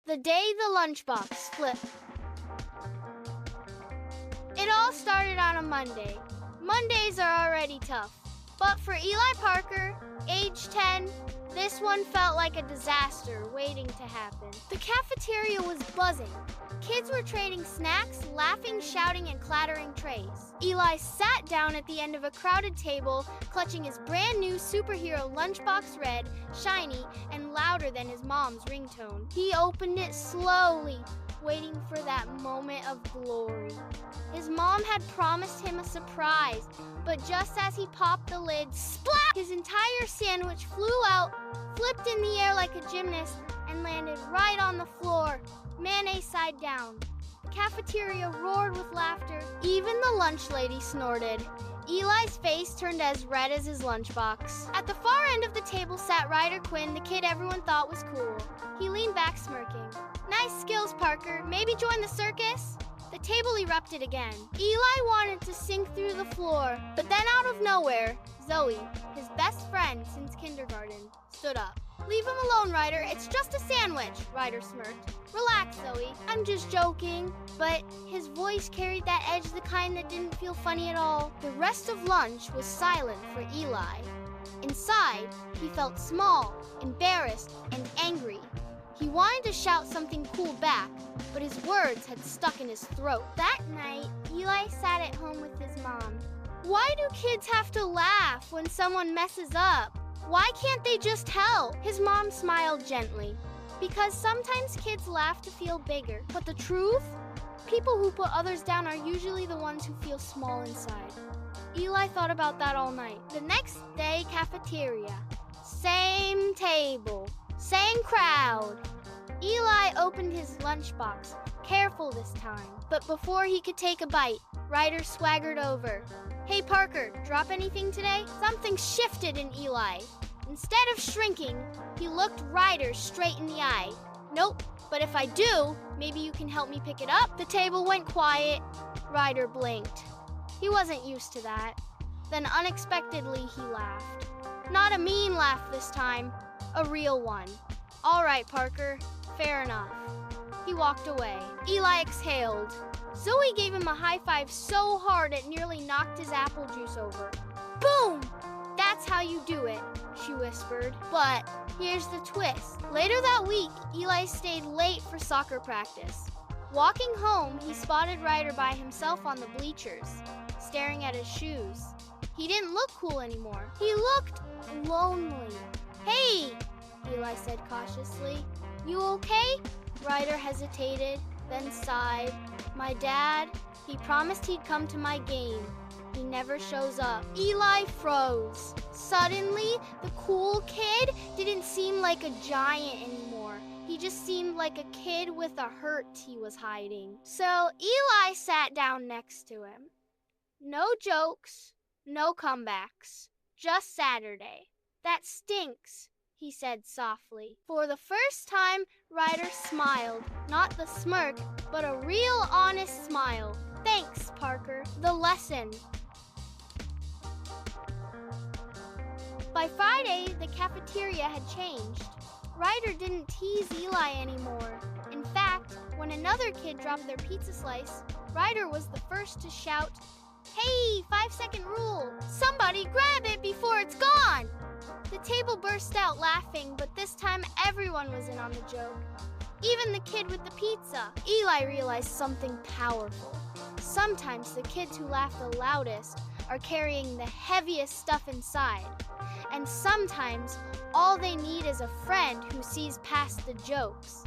The day the lunchbox flipped. It all started on a Monday. Mondays are already tough. But for Eli Parker, age 10, this one felt like a disaster waiting to happen. The cafeteria was buzzing. Kids were trading snacks, laughing, shouting, and clattering trays. Eli sat down at the end of a crowded table, clutching his brand new superhero lunchbox red, shiny, and louder than his mom's ringtone. He opened it slowly, waiting for that moment of glory. His mom had promised him a surprise, but just as he popped the lid, splat! His entire sandwich flew out, flipped in the air like a gymnast, and landed right on the floor, mayonnaise side down. The cafeteria roared with laughter. Even the lunch lady snorted. Eli's face turned as red as his lunchbox. At the far end of the table sat Ryder Quinn, the kid everyone thought was cool. He leaned back smirking. "Nice skills, Parker. Maybe join the circus?" The table erupted again. Eli wanted to sink through the floor, but then out of nowhere, Zoe, his best friend since kindergarten, stood up. "Leave him alone, Ryder. It's just a sandwich," Ryder smirked. "Relax, Zoe. I'm just joking." But his voice carried that edge, the kind that didn't feel funny at all. The rest of lunch was silent for Eli. Inside, he felt small, embarrassed, and angry. He wanted to shout something cool back, but his words had stuck in his throat. That night, Eli sat at home with his mom. Why do kids have to laugh when someone messes up? Why can't they just help? His mom smiled gently. Because sometimes kids laugh to feel bigger. But the truth? People who put others down are usually the ones who feel small inside. Eli thought about that all night. The next day, cafeteria. Same table. Same crowd. Eli opened his lunchbox, careful this time. But before he could take a bite, Ryder swaggered over. "Hey Parker, drop anything today?" Something shifted in Eli. Instead of shrinking, he looked Ryder straight in the eye. "Nope, but if I do, maybe you can help me pick it up." The table went quiet. Ryder blinked. He wasn't used to that. Then unexpectedly he laughed. Not a mean laugh this time, a real one. "All right, Parker, fair enough." He walked away. Eli exhaled. Zoe gave him a high five so hard it nearly knocked his apple juice over. "Boom! That's how you do it," she whispered. But here's the twist. Later that week, Eli stayed late for soccer practice. Walking home, he spotted Ryder by himself on the bleachers, staring at his shoes. He didn't look cool anymore. He looked lonely. "Hey," Eli said cautiously. "You okay?" Ryder hesitated, then sighed. "My dad, he promised he'd come to my game. He never shows up." Eli froze. Suddenly, the cool kid didn't seem like a giant anymore. He just seemed like a kid with a hurt he was hiding. So Eli sat down next to him. "No jokes, no comebacks. Just Saturday." "That stinks," he said softly. For the first time, Ryder smiled. Not the smirk, but a real honest smile. "Thanks, Parker." The lesson. By Friday, the cafeteria had changed. Ryder didn't tease Eli anymore. In fact, when another kid dropped their pizza slice, Ryder was the first to shout, "Hey, 5-second rule! Somebody grab it before it's gone!" The table burst out laughing, but this time everyone was in on the joke. Even the kid with the pizza. Eli realized something powerful. Sometimes the kids who laugh the loudest are carrying the heaviest stuff inside. And sometimes all they need is a friend who sees past the jokes.